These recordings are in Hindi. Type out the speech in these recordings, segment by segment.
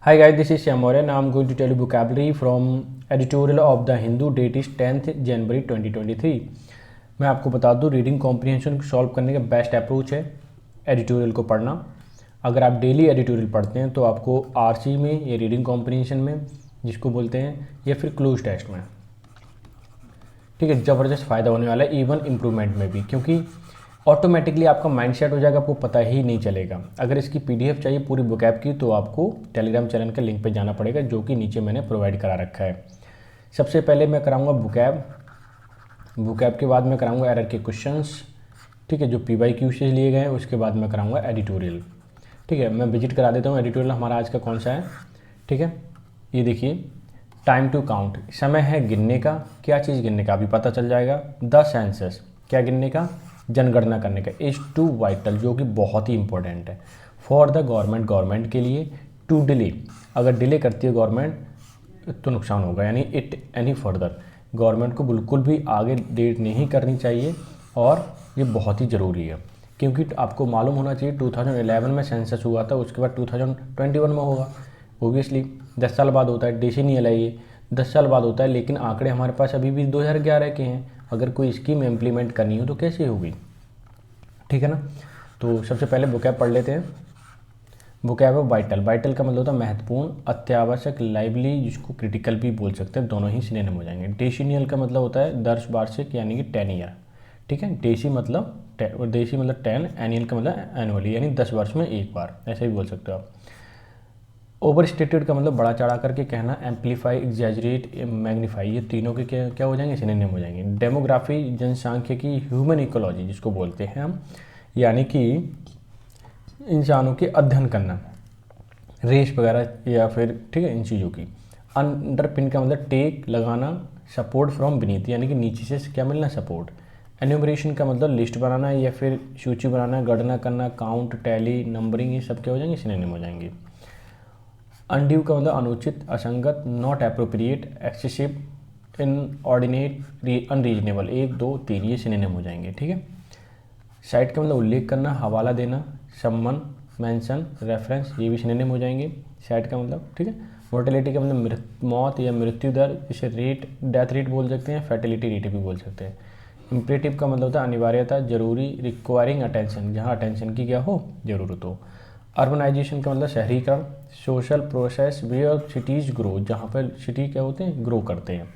Hi guys, this is Shyam Maurya. Now I'm going to tell you vocabulary from editorial of The Hindu. Date is 10th January 2023. मैं आपको बता दूं रीडिंग कॉम्प्रिहेंशन को सॉल्व करने का बेस्ट अप्रोच है एडिटोरियल को पढ़ना। अगर आप डेली एडिटोरियल पढ़ते हैं तो आपको आरसी में या रीडिंग कॉम्प्रिहेंशन में जिसको बोलते हैं या फिर क्लोज टेस्ट में, ठीक है, ज़बरदस्त फ़ायदा होने वाला है, इवन इम्प्रूवमेंट में भी, क्योंकि ऑटोमेटिकली आपका माइंड सेट हो जाएगा, आपको पता ही नहीं चलेगा। अगर इसकी पीडीएफ चाहिए पूरी वोकैब की तो आपको टेलीग्राम चैनल के लिंक पे जाना पड़ेगा, जो कि नीचे मैंने प्रोवाइड करा रखा है। सबसे पहले मैं कराऊंगा वोकैब के बाद मैं कराऊंगा एरर के क्वेश्चंस, ठीक है, जो PYQ से लिए गए हैं। उसके बाद मैं कराऊंगा एडिटोरियल, ठीक है। मैं विजिट करा देता हूँ एडिटोरियल हमारा आज का कौन सा है, ठीक है। ये देखिए, टाइम टू काउंट, समय है गिनने का। क्या चीज़ गिनने का अभी पता चल जाएगा। द सेंसस, क्या गिनने का, जनगणना करने का। इज टू वाइटल, जो कि बहुत ही इंपॉर्टेंट है। फॉर द गवर्नमेंट के लिए। टू डिले, अगर डिले करती है गवर्नमेंट तो नुकसान होगा, यानी इट एनी फर्दर, गवर्नमेंट को बिल्कुल भी आगे डेट नहीं करनी चाहिए। और ये बहुत ही ज़रूरी है, क्योंकि आपको मालूम होना चाहिए 2011 में सेंसस हुआ था, उसके बाद 2021 में होगा। ओबियसली 10 साल बाद होता है, डेसिनियल है ये, 10 साल बाद होता है, लेकिन आंकड़े हमारे पास अभी भी 2011 के हैं। अगर कोई स्कीम इम्प्लीमेंट करनी हो तो कैसे होगी, ठीक है ना। तो सबसे पहले वोकैब पढ़ लेते हैं। वोकैब है वाइटल का मतलब होता है महत्वपूर्ण, अत्यावश्यक, लाइवली, जिसको क्रिटिकल भी बोल सकते हैं, दोनों ही सिनोनिम हो जाएंगे। डेसिनियल का मतलब होता है दर्श वार्षिक, यानी कि 10 ईयर, ठीक है। देसी मतलब 10, एनियल का मतलब एनुअली, यानी 10 वर्ष में एक बार, ऐसे भी बोल सकते हो आप। ओवर स्टेटेड का मतलब बड़ा चढ़ा करके कहना, एम्पलीफाई, एग्जैजरेट, मैग्नीफाई, ये तीनों के क्या हो जाएंगे, सिनोनिम हो जाएंगे। डेमोग्राफी, जनसांख्यिकी, ह्यूमन इकोलॉजी जिसको बोलते हैं हम, यानी कि इंसानों के अध्ययन करना, रेस वगैरह या फिर, ठीक है, इन चीज़ों की। अंडरपिन का मतलब टेक, लगाना, सपोर्ट फ्रॉम बीनीथ, यानी कि नीचे से क्या मिलना, सपोर्ट। एन्यूमरेशन का मतलब लिस्ट बनाना या फिर सूची बनाना, गणना करना, काउंट, टैली, नंबरिंग, ये सब क्या हो जाएंगे, सिनोनिम हो जाएंगे। अनड्यू का मतलब अनुचित, असंगत, not appropriate, excessive, inordinate, unreasonable, 1, 2, 3, ये सिनोनिम हो जाएंगे, ठीक है। साइट का मतलब उल्लेख करना, हवाला देना, सम्मन, मेंशन, रेफरेंस, ये भी सिनोनिम हो जाएंगे साइट का मतलब, ठीक है। मोर्टेलिटी का मतलब मौत या मृत्यु दर, इसे रेट, डेथ रेट बोल सकते हैं, फर्टिलिटी रेट भी बोल सकते हैं। इम्परेटिव का मतलब होता है अनिवार्यता, जरूरी, रिक्वायरिंग अटेंशन, जहाँ अटेंशन की क्या हो, जरूरत हो। अर्बनाइजेशन का मतलब शहरीकरण, social process way of cities grow, जहाँ पर सिटी क्या होते हैं, ग्रो करते हैं।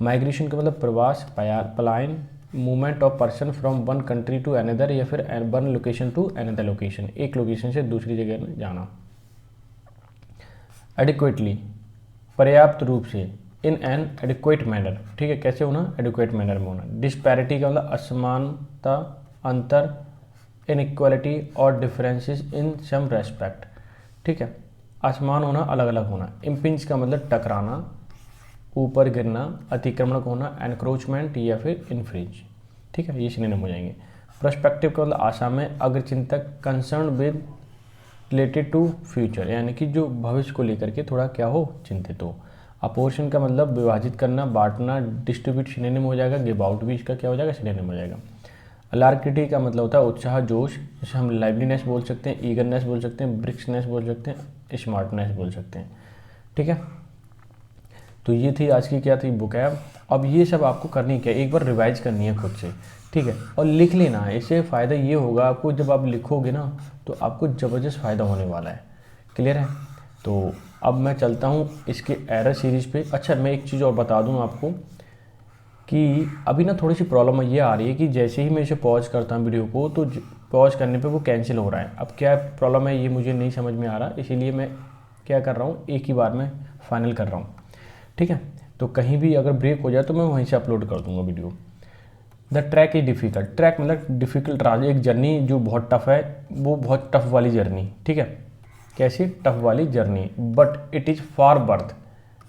माइग्रेशन का मतलब प्रवास, पलायन, movement of person from one country to another, या फिर one location to another location, एक लोकेशन से दूसरी जगह में जाना। एडिक्वेटली, पर्याप्त रूप से, इन एन एडिक्वेट मैनर, ठीक है, कैसे होना, एडिक्वेट मैनर में होना। डिस्पैरिटी का मतलब असमानता, अंतर, इनइक्वालिटी और डिफरेंसेस इन सम रेस्पेक्ट, ठीक है, असमान होना, अलग अलग होना। इम्पिंच का मतलब टकराना, ऊपर गिरना, अतिक्रमण का होना, एनक्रोचमेंट या फिर इन्फ्रिंज, ठीक है, ये सिनोनिम हो जाएंगे। प्रोस्पेक्टिव का मतलब आशा में, अग्रचिंतक, concern with, related to future, यानी कि जो भविष्य को लेकर के थोड़ा क्या हो, चिंतित हो। अपोर्शन का मतलब विभाजित करना, बांटना, डिस्ट्रीब्यूट, सिनोनिम हो जाएगा। गिव आउट भी इसका क्या हो जाएगा, सिनोनिम हो जाएगा। अलार्किटी का मतलब होता है उत्साह, जोश, जिसे हम लाइवलीनेस बोल सकते हैं, ईगरनेस बोल सकते हैं, ब्रिक्सनेस बोल सकते हैं, स्मार्टनेस बोल सकते हैं, ठीक है। तो ये थी आज की क्या थी, वोकैब। अब ये सब आपको करनी क्या, एक बार रिवाइज करनी है खुद से, ठीक है, और लिख लेना है। इससे फ़ायदा ये होगा आपको, जब आप लिखोगे ना तो आपको ज़बरदस्त फ़ायदा होने वाला है। क्लियर है। तो अब मैं चलता हूँ इसके एरर सीरीज़ पे। अच्छा, मैं एक चीज़ और बता दूँ आपको कि अभी ना थोड़ी सी प्रॉब्लम ये आ रही है कि जैसे ही मैं इसे पॉज करता हूँ वीडियो को, तो पॉज करने पे वो कैंसिल हो रहा है। अब क्या प्रॉब्लम है ये मुझे नहीं समझ में आ रहा, इसीलिए मैं क्या कर रहा हूँ, एक ही बार में फाइनल कर रहा हूँ, ठीक है। तो कहीं भी अगर ब्रेक हो जाए तो मैं वहीं से अपलोड कर दूँगा video. The track is difficult, track मतलब डिफ़िकल्ट राह, एक जर्नी जो बहुत टफ है, वो बहुत टफ वाली जर्नी, ठीक है। कैसी टफ वाली journey, but it is far birth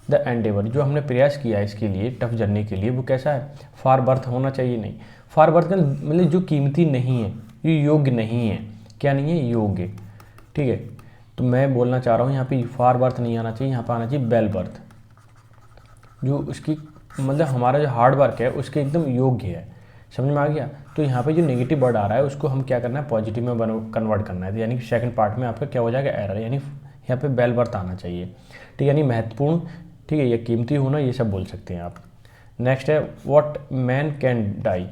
the Endeavour, जो हमने प्रयास किया है इसके लिए, टफ जर्नी के लिए, वो कैसा है, फार बर्थ होना चाहिए। नहीं, फार बर्थ का मतलब जो कीमती नहीं है, ये योग्य नहीं है, क्या नहीं है, योग्य, ठीक है। तो मैं बोलना चाह रहा हूँ यहाँ पे फार बर्थ नहीं आना चाहिए, यहाँ पर आना चाहिए वेल बर्थ, जो उसकी मतलब हमारा जो हार्ड वर्क है उसके एकदम योग्य है। समझ में आ गया। तो यहाँ पे जो नेगेटिव वर्ड आ रहा है उसको हम क्या करना है, पॉजिटिव में कन्वर्ट करना है, यानी कि सेकंड पार्ट में आपका क्या हो जाएगा, एरर, यानी यहाँ पे बेल बर्थ आना चाहिए, ठीक है, यानी महत्वपूर्ण, ठीक है, या कीमती होना, ये सब बोल सकते हैं आप। नेक्स्ट है what man can die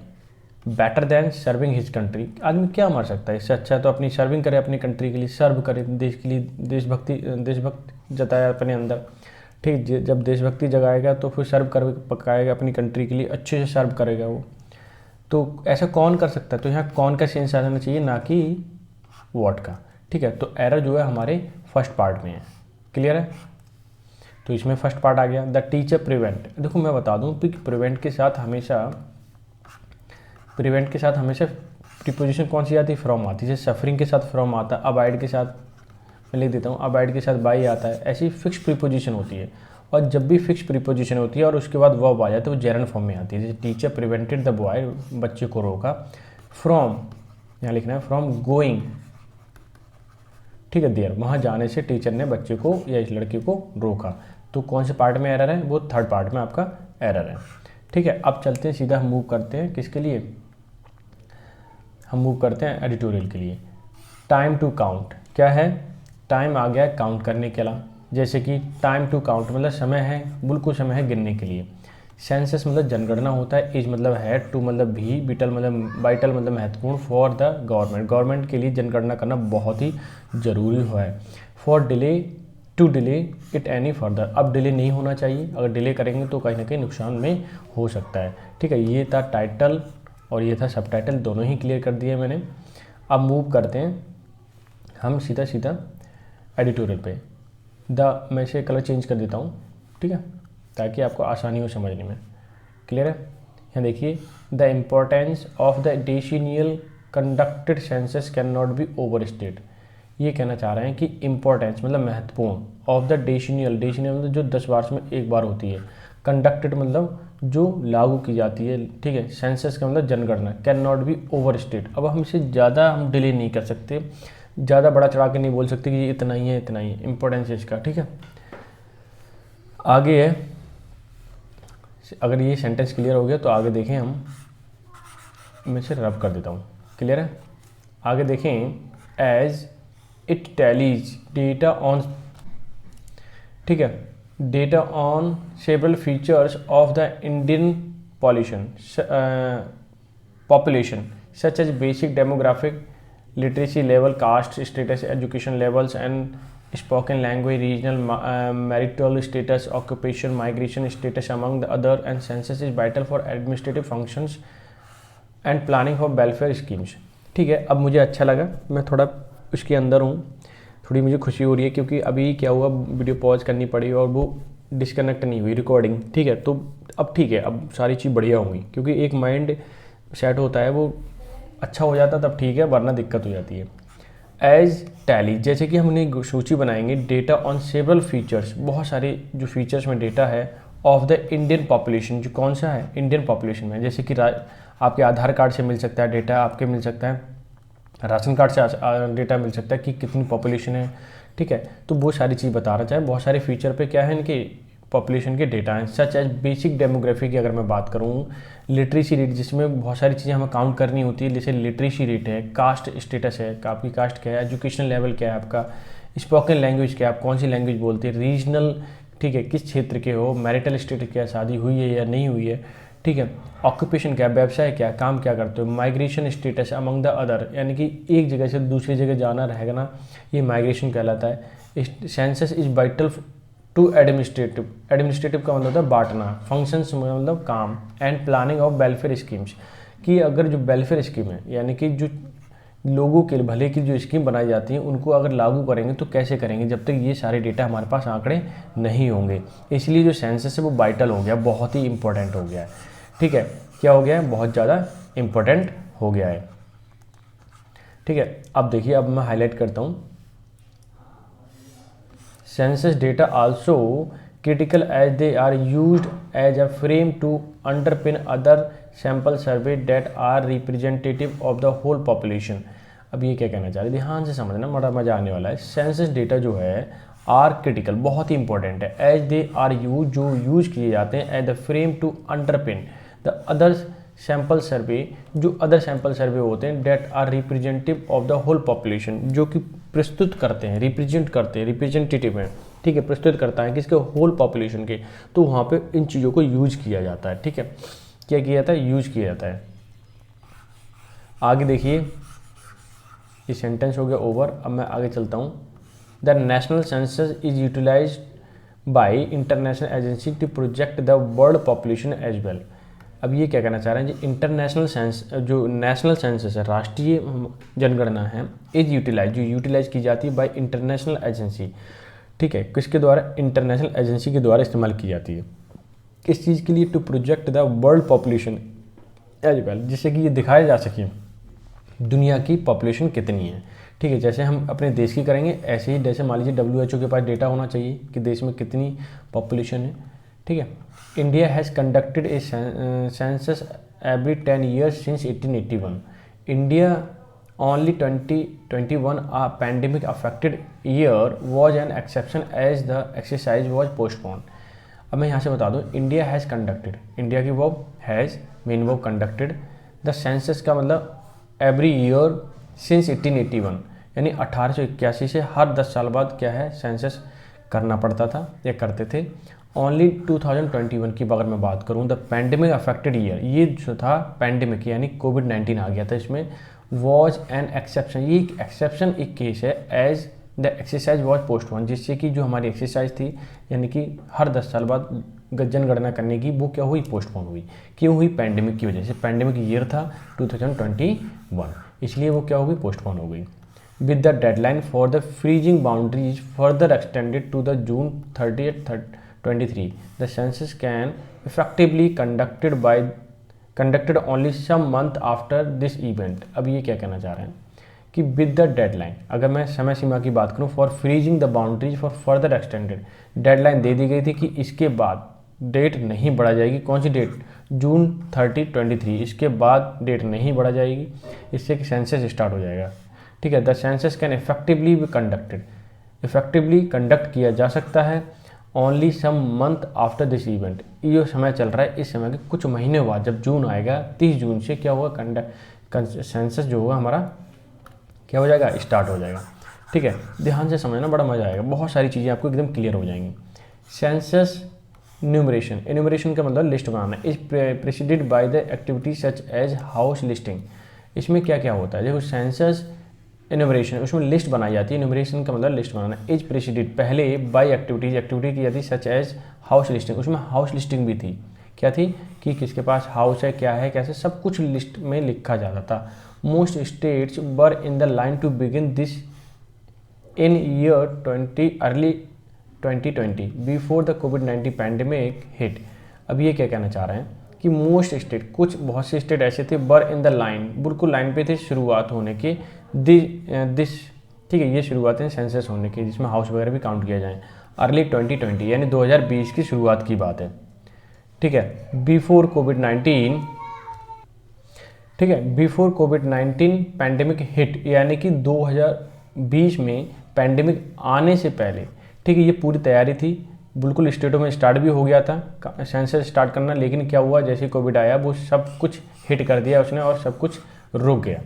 better than serving his country. आदमी क्या मर सकता है, इससे अच्छा तो अपनी सर्विंग करे, अपनी कंट्री के लिए सर्व करे, देश के लिए देशभक्त जताया अपने अंदर, ठीक। जब देशभक्ति जगाएगा तो फिर सर्व कर पकाएगा अपनी कंट्री के लिए, अच्छे से सर्व करेगा वो। तो ऐसा कौन कर सकता है, तो यहाँ कौन का सेंस आ जाना चाहिए, ना कि व्हाट का, ठीक है। तो एरर जो है हमारे फर्स्ट पार्ट में है, क्लियर है। तो इसमें फर्स्ट पार्ट आ गया द टीचर प्रिवेंट। देखो मैं बता दूं कि प्रिवेंट के साथ हमेशा प्रीपोजिशन कौन सी आती है, फ्रॉम आती है। जैसे सफरिंग के साथ फ्रॉम आता है, अबाइड के साथ मैं लिख देता हूँ, अबाइड के साथ बाई आता है। ऐसी फिक्स प्रीपोजिशन होती है, और जब भी फिक्स प्रीपोजिशन होती है और उसके बाद वर्ब आ जाता है, वो जेरंड फॉर्म में आती है। जैसे टीचर प्रिवेंटेड द बॉय, बच्चे को रोका, फ्रॉम यहाँ लिखना है फ्रॉम गोइंग, ठीक है, देयर, वहाँ जाने से टीचर ने बच्चे को या इस लड़के को रोका। तो कौन से पार्ट में एरर है, वो थर्ड पार्ट में आपका एरर है, ठीक है। अब चलते हैं सीधा, हम मूव करते हैं किसके लिए, हम मूव करते हैं एडिटोरियल के लिए। टाइम टू काउंट क्या है, टाइम आ गया काउंट करने के लिए। जैसे कि टाइम टू काउंट मतलब समय है, बिल्कुल समय है गिनने के लिए। सेंसस मतलब जनगणना होता है, एज मतलब है, टू मतलब भी, विटल मतलब वाइटल मतलब महत्वपूर्ण, फॉर द गवर्नमेंट, गवर्नमेंट के लिए जनगणना करना बहुत ही ज़रूरी है। For delay, to delay it any further, अब डिले नहीं होना चाहिए, अगर डिले करेंगे तो कहीं ना कहीं नुकसान में हो सकता है, ठीक है। ये था टाइटल और ये था सब टाइटल, दोनों ही क्लियर कर दिए मैंने। अब मूव करते हैं हम सीधा सीधा एडिटोरियल पे। मैं इसे कलर चेंज कर देता हूँ, ठीक है, ताकि आपको आसानी हो समझने में, क्लियर है। यहाँ देखिए, the importance of the decennial conducted census can not be over state. ये कहना चाह रहे हैं कि इम्पोर्टेंस मतलब महत्वपूर्ण, ऑफ द डेसिनियल, डेसिनियल मतलब जो 10 वर्ष में एक बार होती है, कंडक्टेड मतलब जो लागू की जाती है, ठीक है, सेंसस का मतलब जनगणना, can not be over state. अब हम इसे ज़्यादा हम डिले नहीं कर सकते, ज़्यादा बड़ा चढ़ा के नहीं बोल सकते कि ये इतना ही है, इतना ही है इम्पोर्टेंस इसका, ठीक है। आगे है, अगर ये सेंटेंस क्लियर हो गया तो आगे देखें हम, मैं इसे रब कर देता हूँ, क्लियर है। आगे देखें, as it tallies data on, ठीक है, data on several features of the Indian population such as basic demographic, literacy level, caste status, education levels and spoken language, regional marital status, occupation, migration status among the other, and census is vital for administrative functions and planning for welfare schemes। ठीक है, अब मुझे अच्छा लगा, मैं थोड़ा उसके अंदर हूँ, थोड़ी मुझे खुशी हो रही है क्योंकि अभी क्या हुआ, वीडियो पॉज करनी पड़ी और वो डिस्कनेक्ट नहीं हुई रिकॉर्डिंग, ठीक है। तो अब ठीक है, अब सारी चीज़ बढ़िया होंगी क्योंकि एक माइंड सेट होता है वो अच्छा हो जाता तब ठीक है, वरना दिक्कत हो जाती है। एज टैली, जैसे कि हमने सूची बनाएंगे, डेटा ऑन सेवरल फीचर्स, बहुत सारे जो फीचर्स में डेटा है ऑफ द इंडियन पॉपुलेशन, जो कौन सा है इंडियन पॉपुलेशन में, जैसे कि आपके आधार कार्ड से मिल सकता है डेटा, आपके मिल सकता है राशन कार्ड से डेटा मिल सकता है कि कितनी पॉपुलेशन है, ठीक है। तो वो सारी चीज़ बता रहा चाहे, बहुत सारे फीचर पे क्या है इनके पॉपुलेशन के डेटा हैं, सच एज बेसिक डेमोग्राफी की अगर मैं बात करूँ, लिटरेसी रेट जिसमें बहुत सारी चीज़ें हमें काउंट करनी होती है, जैसे लिटरेसी रेट है, कास्ट स्टेटस है, आपकी कास्ट क्या है, एजुकेशनल लेवल क्या है आपका, स्पोकन लैंग्वेज क्या है, आप कौन सी लैंग्वेज बोलते हैं, रीजनल, ठीक है, किस क्षेत्र के हो, मैरिटल स्टेटस क्या, शादी हुई है या नहीं हुई है, ठीक है, ऑक्यूपेशन क्या, व्यवसाय क्या, काम क्या करते हो, migration status among the other, यानी कि एक जगह से दूसरी जगह जाना रहेगा ना, ये माइग्रेशन कहलाता है। Census is vital to administrative, administrative का मतलब होता है बांटना, फंक्शंस मतलब काम, and planning of welfare schemes, कि अगर जो वेलफेयर स्कीम है यानी कि जो लोगों के भले की जो स्कीम बनाई जाती है उनको अगर लागू करेंगे तो कैसे करेंगे जब तक ये सारे डेटा हमारे पास आंकड़े नहीं होंगे। इसलिए जो सेंसस है वो वाइटल हो गया, बहुत ही इंपॉर्टेंट हो गया है, ठीक है। क्या हो गया है, बहुत ज़्यादा इंपॉर्टेंट हो गया है, ठीक है। अब देखिए, अब मैं हाईलाइट करता हूँ, census data also critical as they are used as a frame to underpin other sample survey that are representative of the whole population। अब ये क्या कहना चाह रहे हैं, ध्यान से समझना, बड़ा मजा आने वाला है। सेंसस डेटा जो है आर क्रिटिकल, बहुत ही इंपॉर्टेंट है, एज दे आर यूज, जो यूज किए जाते हैं, as the frame to underpin the other sample survey, जो अदर सैंपल सर्वे होते हैं that are representative of the whole population, जो कि प्रस्तुत करते हैं, रिप्रेजेंट करते हैं, रिप्रेजेंटेटिव हैं, ठीक है, प्रस्तुत करता है किसके, होल पॉपुलेशन के। तो वहाँ पे इन चीज़ों को यूज किया जाता है, ठीक है, क्या किया जाता है, यूज किया जाता है। आगे देखिए, ये सेंटेंस हो गया ओवर। अब मैं आगे चलता हूँ। The national census is utilize by international agency to project the world population as well. अब ये क्या कहना चाह रहे हैं जी, इंटरनेशनल सेंस, जो नेशनल सेंसस है, राष्ट्रीय जनगणना है, इज यूटिलाइज, जो यूटिलाइज की जाती है बाय इंटरनेशनल एजेंसी, ठीक है, किसके द्वारा, इंटरनेशनल एजेंसी के द्वारा इस्तेमाल की जाती है। किस चीज़ के लिए, to project the world population as well, जिससे कि ये दिखाया जा सके दुनिया की पॉपुलेशन कितनी है, ठीक है। जैसे हम अपने देश की करेंगे, ऐसे ही जैसे मान लीजिए WHO के पास डेटा होना चाहिए कि देश में कितनी पॉपुलेशन है, ठीक है। India has conducted A census every 10 years since 1881। India only 2021 a pandemic affected year was an exception as the exercise was postponed। अब मैं यहाँ से बता दूँ, इंडिया हैज़ कंडक्टेड, इंडिया की verb has, main verb conducted, the census का मतलब एवरी ईयर सिंस 1881, यानी 1881 से हर 10 साल बाद क्या है, सेंसस करना पड़ता था या करते थे। ओनली 2021 की अगर मैं बात करूँ, द पैंडेमिक अफेक्टेड ईयर, ये जो था पैंडेमिक यानी कोविड-19 आ गया था, इसमें वॉज एन एक्सेप्शन, ये एक एक्सेप्शन, एक केस है, as the exercise was postpone, जिससे कि जो हमारी एक्सरसाइज थी यानी कि हर 10 साल बाद जनगणना करने की, वो क्या हुई, पोस्टपोन हुई। क्यों हुई, पैंडेमिक की वजह से। पैंडेमिक ईयर था 2021, इसलिए वो क्या हो गई, पोस्टपोन हो गई। With the deadline for the freezing boundaries further extended to the June 30, 23, the census can effectively conducted only some month after this event. अब ये क्या कहना चाह रहे हैं कि विद द डेडलाइन, अगर मैं समय सीमा की बात करूं, for freezing the boundaries for further extended, deadline दे दी गई थी कि इसके बाद डेट नहीं बढ़ा जाएगी। कौन सी डेट, जून 30, 23, इसके बाद डेट नहीं बढ़ा जाएगी, इससे कि सेंसस स्टार्ट हो जाएगा, ठीक है। The census can effectively be conducted, effectively conduct किया जा सकता है only some month after this event, ये समय चल रहा है, इस समय के कुछ महीने बाद, जब जून आएगा 30 जून से क्या होगा, सेंसस जो होगा हमारा क्या हो जाएगा, स्टार्ट हो जाएगा, ठीक है। ध्यान से समझना, बड़ा मजा आएगा, बहुत सारी चीज़ें आपको एकदम क्लियर हो जाएंगी। सेंसस न्यूमरेशन, एन्यूमरेशन का मतलब लिस्ट बनाना, is preceded by the activity such as house listing. इसमें क्या क्या होता है, देखो सेंसस एन्यूमरेशन, उसमें लिस्ट बनाई जाती है, एन्यूमरेशन का मतलब लिस्ट बनाना। इज प्रेसिडेड पहले बाय एक्टिविटीज, एक्टिविटी की जाती है सच एज हाउस लिस्टिंग, उसमें हाउस लिस्टिंग भी थी, क्या थी कि किसके पास हाउस है, क्या है, कैसे, सब कुछ लिस्ट में लिखा जाता था। Most states were in the line to begin this in year 2020 before the कोविड-19 पैंडेमिक हिट। अब ये क्या कहना चाह रहे हैं कि मोस्ट स्टेट, कुछ बहुत से स्टेट ऐसे थे, वर इन द लाइन, बिल्कुल लाइन पे थे शुरुआत होने के, दिस, ठीक है, ये शुरुआत है सेंसस होने की, जिसमें हाउस वगैरह भी काउंट किया जाए, अर्ली 2020 यानी 2020 की शुरुआत की बात है, ठीक है। बिफोर कोविड-19, ठीक है, बिफोर कोविड-19 पैंडेमिक हिट, यानी कि 2020 में पैंडेमिक आने से पहले, ठीक है, ये पूरी तैयारी थी, बिल्कुल स्टेटों में स्टार्ट भी हो गया था सेंसस स्टार्ट करना, लेकिन क्या हुआ, जैसे कोविड आया वो सब कुछ हिट कर दिया उसने और सब कुछ रुक गया,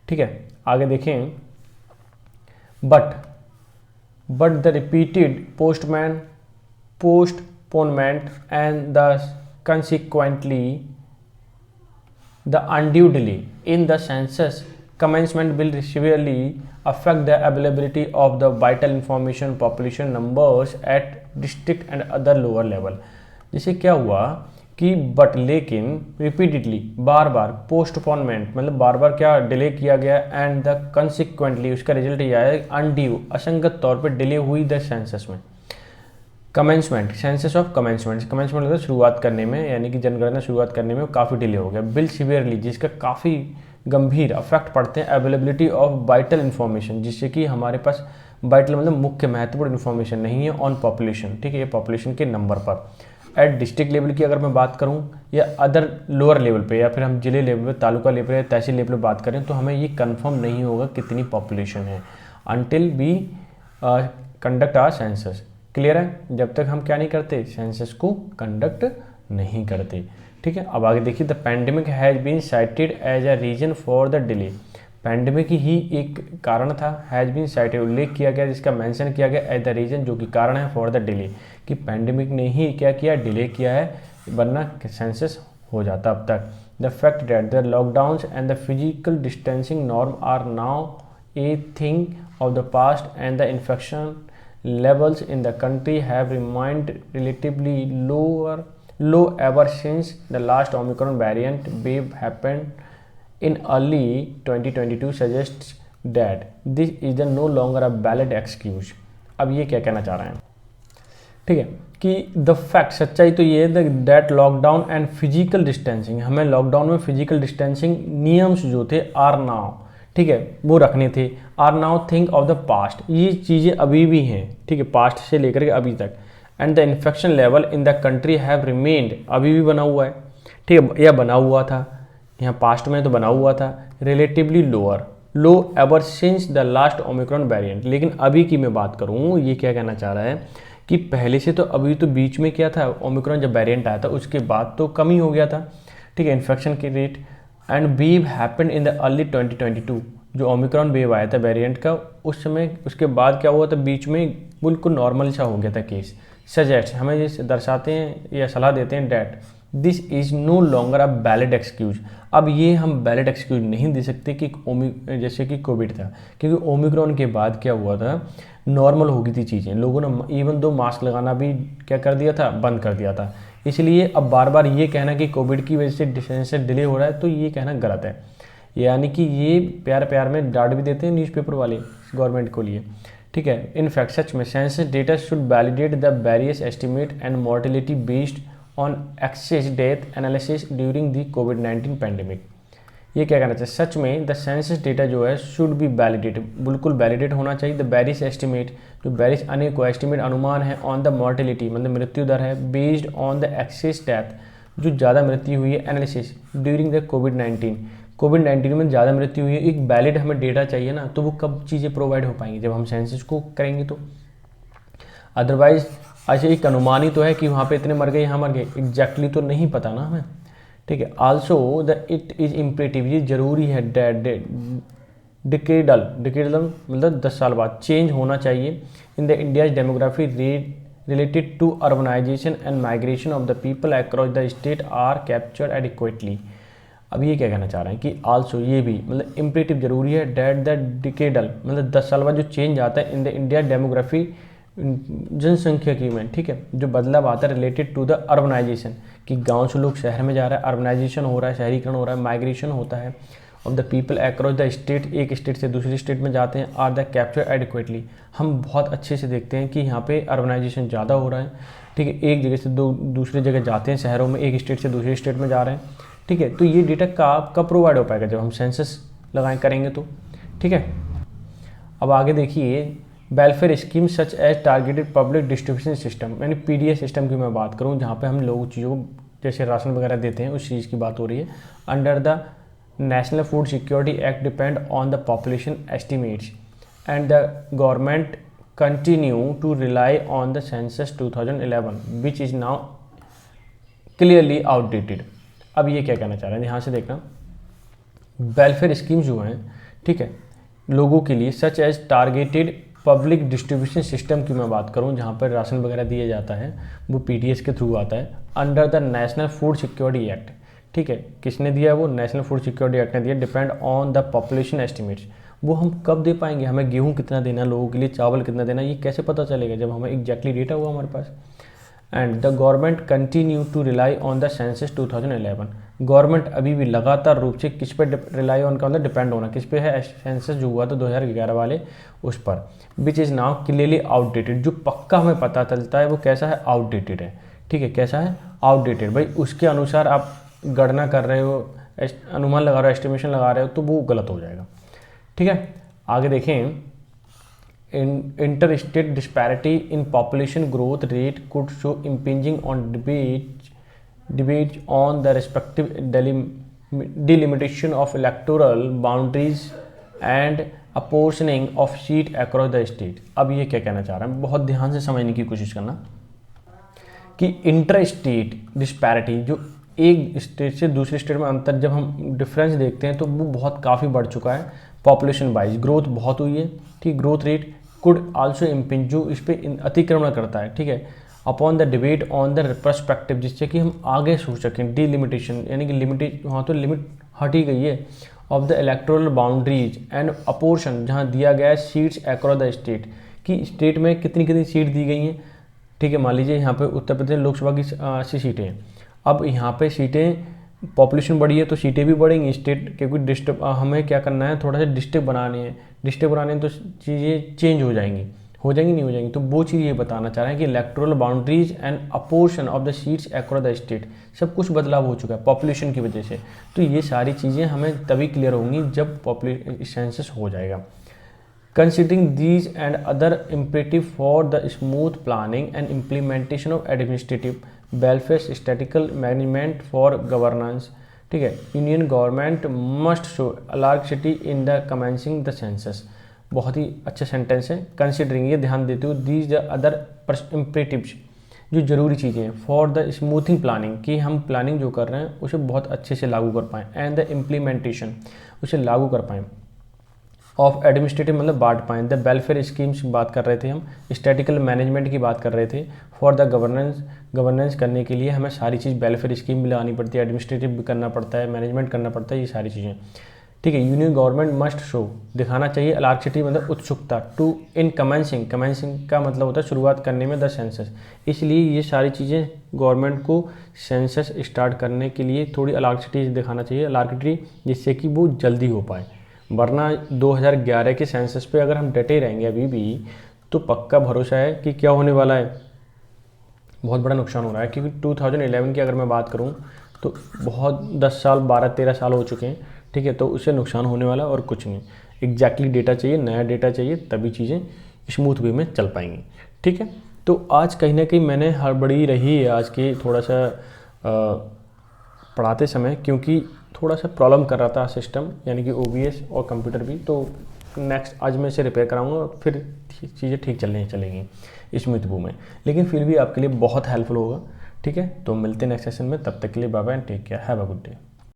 ठीक है। आगे देखें, but the repeated postponement and the consequently the undue delay in the census commencement will severely affect the availability of the vital information population numbers at district and other lower level। जैसे क्या हुआ कि बट, लेकिन, रिपीटेडली, बार बार, पोस्टपोनमेंट मतलब बार बार क्या डिले किया गया, एंड द कंसिक्वेंटली, उसका रिजल्ट यह है अनड्यू, असंगत तौर पर डिले हुई द सेंसस में। Commencement, census of commencement, commencement मतलब शुरुआत करने में, यानी कि जनगणना शुरुआत करने में काफ़ी डिले हो गया। बिल सीवियरली, जिसका काफ़ी गंभीर अफेक्ट पड़ते हैं अवेलेबिलिटी ऑफ वाइटल इन्फॉर्मेशन, जिससे कि हमारे पास वाइटल मतलब मुख्य महत्वपूर्ण इन्फॉर्मेशन नहीं है ऑन पॉपुलेशन, ठीक है, ये पॉपुलेशन के नंबर पर। एट डिस्ट्रिक्ट लेवल की अगर मैं बात करूं या अदर लोअर लेवल पे, या फिर हम जिले लेवल पे, तालुका लेवल या तहसील लेवल पे बात करें, तो हमें ये कंफर्म नहीं होगा कितनी पॉपुलेशन है until we conduct our census. Clear है, जब तक हम क्या नहीं करते, सेंसस को कंडक्ट नहीं करते, ठीक है। अब आगे देखिए, the pandemic has been cited as a reason for the delay. Pandemic ही एक कारण था, हैज़ बीन साइटेड उल्लेख किया गया, जिसका मेंशन किया गया एज द रीजन, जो कि कारण है फॉर द डिले, कि पैंडेमिक ने ही क्या किया, डिले किया है, वरना सेंसस हो जाता अब तक। The fact that the lockdowns and the physical distancing norm are now a thing of the past and the infection levels in the country have remained relatively low ever since the last Omicron variant wave happened in early 2022 suggests that this is no longer a valid excuse। अब ये क्या कहना चाह रहे हैं, ठीक है, कि द फैक्ट, सच्चाई तो ये है that lockdown and physical distancing, हमें लॉकडाउन में फिजिकल डिस्टेंसिंग नियम्स जो थे आर नाउ, ठीक है, वो रखने थे, are now thing of the past, ये चीज़ें अभी भी हैं, ठीक है, पास्ट से लेकर के अभी तक। And the infection level in the country have remained, अभी भी बना हुआ है, ठीक है, यह बना हुआ था, यहाँ पास्ट में तो बना हुआ था, relatively low ever since the last Omicron variant. लेकिन अभी की मैं बात करूँ, ये क्या कहना चाह रहा है कि पहले से तो अभी तो बीच में क्या था, ओमिक्रॉन जब वेरिएंट आया था उसके बाद तो कम ही हो गया था, ठीक है, इन्फेक्शन के rate. And wave happened in the early 2022, जो ओमिक्रॉन वेव आया था वेरिएंट का, उस समय उसके बाद क्या हुआ था, बीच में बिल्कुल नॉर्मल सा हो गया था केस। सजेस्ट, हमें ये दर्शाते हैं या सलाह देते हैं that this is no longer a valid excuse. अब ये हम वैलिड एक्सक्यूज नहीं दे सकते कि जैसे कि कोविड था, क्योंकि ओमिक्रॉन के बाद क्या हुआ था, नॉर्मल हो गई थी चीज़ें, लोगों ने इवन दो मास्क लगाना भी क्या कर दिया था, बंद कर दिया था। इसलिए अब बार बार ये कहना कि कोविड की वजह से सेंसस डिले हो रहा है, तो ये कहना गलत है। यानी कि ये प्यार प्यार में डांट भी देते हैं न्यूज़पेपर वाले गवर्नमेंट को लिए, ठीक है। इनफैक्ट सच में census data should validate the various estimate and mortality based on excess death analysis during the कोविड-19 पैंडेमिक। ये क्या कहना चाहिए, सच में द सेंसस डेटा जो है शुड बी वैलिडेट, बिल्कुल वैलिडेट होना चाहिए। द वेरियस एस्टिमेट, जो वेरियस अनेकों एस्टिमेट अनुमान है, ऑन द मॉर्टेलिटी मतलब मृत्यु दर है, based on the excess death, जो ज़्यादा मृत्यु हुई है, एनालिसिस ड्यूरिंग द कोविड-19 में ज़्यादा मृत्यु हुई है, एक वैलिड हमें डेटा चाहिए ना, तो वो कब चीज़ें प्रोवाइड हो पाएंगी, जब हम सेंसस को करेंगे तो। अदरवाइज अच्छा एक अनुमान ही तो है कि वहाँ पे इतने मर गए, यहाँ मर गए, एग्जैक्टली तो नहीं पता ना हमें, ठीक है। Also the it is imperative, ये जरूरी है, डिकेडल मतलब 10 साल बाद चेंज होना चाहिए in the India's demography rate related to urbanisation and migration of the people across the state are captured adequately. अब ये क्या कहना चाह रहे हैं कि आल्सो, ये भी मतलब इम्परेटिव जरूरी है, डेट द डिकेडल मतलब 10 साल बाद जो चेंज आता है इन द इंडिया डेमोग्राफी जनसंख्यिकी में, ठीक है, जो बदलाव आता है रिलेटेड टू द अर्बनाइजेशन, कि गांव से लोग शहर में जा रहा है, अर्बनाइजेशन हो रहा है, शहरीकरण हो रहा है, माइग्रेशन होता है of the people across the state, एक स्टेट से दूसरी स्टेट में जाते हैं, आर द कैप्चर एडिक्वेटली। हम बहुत अच्छे से देखते हैं कि यहाँ पे अर्बनाइजेशन ज़्यादा हो रहा है, ठीक है, एक जगह से दूसरी जगह जाते हैं, शहरों में एक स्टेट से दूसरी स्टेट में जा रहे हैं, ठीक है। तो ये डेटा कब प्रोवाइड हो पाएगा, जब हम सेंसस करेंगे तो, ठीक है। अब आगे देखिए, welfare scheme such as targeted public distribution system, यानी पीडीएस सिस्टम की मैं बात करूँ, जहाँ पे हम लोगों चीज़ों को जैसे राशन वगैरह देते हैं, उस चीज़ की बात हो रही है। Under the national food security act depend on the population estimates and the government continue to rely on the census 2011 which is now clearly outdated. अब ये क्या कहना चाह रहे हैं, ध्यान से देखना, वेलफेयर स्कीम जो हैं, ठीक है, लोगों के लिए such as targeted public distribution system की मैं बात करूं, जहां पर राशन वगैरह दिया जाता है, वो पीडीएस के थ्रू आता है, under the national food security act, ठीक है, किसने दिया, वो नेशनल फूड सिक्योरिटी एक्ट ने दिया, depend on the population estimates. वो हम कब दे पाएंगे, हमें गेहूँ कितना देना लोगों के लिए, चावल कितना देना, ये कैसे पता चलेगा, जब हमें एग्जैक्टली डेटा हुआ हमारे पास। And the government continue to rely on the census 2011, government अभी भी लगातार रूप से किस पे रिलाई ऑन का मतलब डिपेंड होना, किस पे है, सेंसस जो हुआ था 2011 वाले, उस पर, विच इज़ नाउ क्लियरली आउटडेटेड। जो पक्का हमें पता चलता है वो कैसा है, आउटडेटेड है, ठीक है, कैसा है, आउटडेटेड। भाई उसके अनुसार आप गणना कर रहे हो, अनुमान लगा रहे हो, एस्टिमेशन लगा रहे हो, तो वो गलत हो जाएगा, ठीक है। आगे देखें, interstate disparity in population growth rate could show impinging on debates on the respective delimitation of electoral boundaries and apportioning of seat across the state। अब ये क्या कहना चाह रहा है, बहुत ध्यान से समझने की कोशिश करना कि इंटर स्टेट डिस्पैरिटी, जो एक स्टेट से दूसरे स्टेट में अंतर जब हम डिफरेंस देखते हैं तो वो बहुत काफ़ी बढ़ चुका है। पॉपुलेशन वाइज ग्रोथ बहुत हुई है, ठीक, growth rate could also impinge, जो इस पर अतिक्रमण करता है, ठीक है, upon the debate on the perspective, जिससे कि हम आगे सोच सकें। डिलिमिटेशन यानी कि लिमिटेड, वहाँ तो लिमिट हट ही गई है, of the electoral boundaries and apportion, जहाँ दिया गया है सीट्स अक्रॉस द स्टेट, कि स्टेट में कितनी कितनी सीट दी गई हैं, ठीक है। मान लीजिए यहाँ पे उत्तर प्रदेश लोकसभा की 80 सीटें हैं, अब यहाँ पे सीटें, पॉपुलेशन बढ़ी है तो सीटें भी बढ़ेंगी स्टेट, क्योंकि डिस्ट्रिक्ट हमें क्या करना है, थोड़ा सा डिस्ट्रिक्ट बनाने हैं, डिस्ट्रिक्ट बनाने हैं तो चीज़ें चेंज हो जाएंगी नहीं हो जाएंगी। तो वो चीज़ ये बताना चाह रहे हैं कि electoral boundaries and apportion of the seats across the state, सब कुछ बदलाव हो चुका है पॉपुलेशन की वजह से। तो ये सारी चीज़ें हमें तभी क्लियर होंगी जब सेंसस हो जाएगा। Considering these and other imperative for the smooth planning and implementation of administrative welfare statistical management for governance, ठीक है, union government must show alacrity in the commencing the census. बहुत ही अच्छा सेंटेंस है। कंसिडरिंग, ये ध्यान देते हुए, दीज द अदर इम्परेटिव्स, जो ज़रूरी चीज़ें हैं, फॉर द स्मूथिंग प्लानिंग, कि हम प्लानिंग जो कर रहे हैं उसे बहुत अच्छे से लागू कर पाएँ, एंड द इम्प्लीमेंटेशन, उसे लागू कर पाएँ, ऑफ एडमिनिस्ट्रेटिव मतलब बांट पाएँ, द वेलफेयर स्कीम्स की बात कर रहे थे हम, स्टैटिकल मैनेजमेंट की बात कर रहे थे, फॉर द गवर्नेंस करने के लिए हमें सारी चीज़ वेलफेयर स्कीम भी लगानी पड़ती है, एडमिनिस्ट्रेटिव भी करना पड़ता है, मैनेजमेंट करना पड़ता है, ये सारी चीज़ें, ठीक है। यूनियन गवर्नमेंट मस्ट शो, दिखाना चाहिए, अलॉर्सिटी मतलब उत्सुकता, टू इन कमेंसिंग का मतलब होता है शुरुआत करने में, द सेंसस, इसलिए ये सारी चीज़ें गवर्नमेंट को सेंसस स्टार्ट करने के लिए थोड़ी अलॉर्सिटी दिखाना चाहिए, अलॉर्सिटी, जिससे कि वो जल्दी हो पाए। वरना 2011 के सेंसस पे अगर हम डटे रहेंगे अभी भी, तो पक्का भरोसा है कि क्या होने वाला है, बहुत बड़ा नुकसान हो रहा है। क्योंकि 2011 की अगर मैं बात करूं तो बहुत 10 साल 12-13 साल हो चुके हैं, ठीक है, तो उससे नुकसान होने वाला और कुछ नहीं। एग्जैक्टली डेटा चाहिए, नया डेटा चाहिए, तभी चीज़ें स्मूथ वे में चल पाएंगी, ठीक है। तो आज कहीं ना कहीं मैंने हड़बड़ी रही है आज की थोड़ा सा पढ़ाते समय, क्योंकि थोड़ा सा प्रॉब्लम कर रहा था सिस्टम, यानी कि OBS और कंप्यूटर भी। तो नेक्स्ट आज मैं इसे रिपेयर कराऊंगा, फिर चीज़ें ठीक चलेंगी स्मूथ वे में, लेकिन फिर भी आपके लिए बहुत हेल्पफुल होगा, ठीक है। तो मिलते हैं नेक्स्ट सेशन में, तब तक के लिए bye bye and take care, have a good day.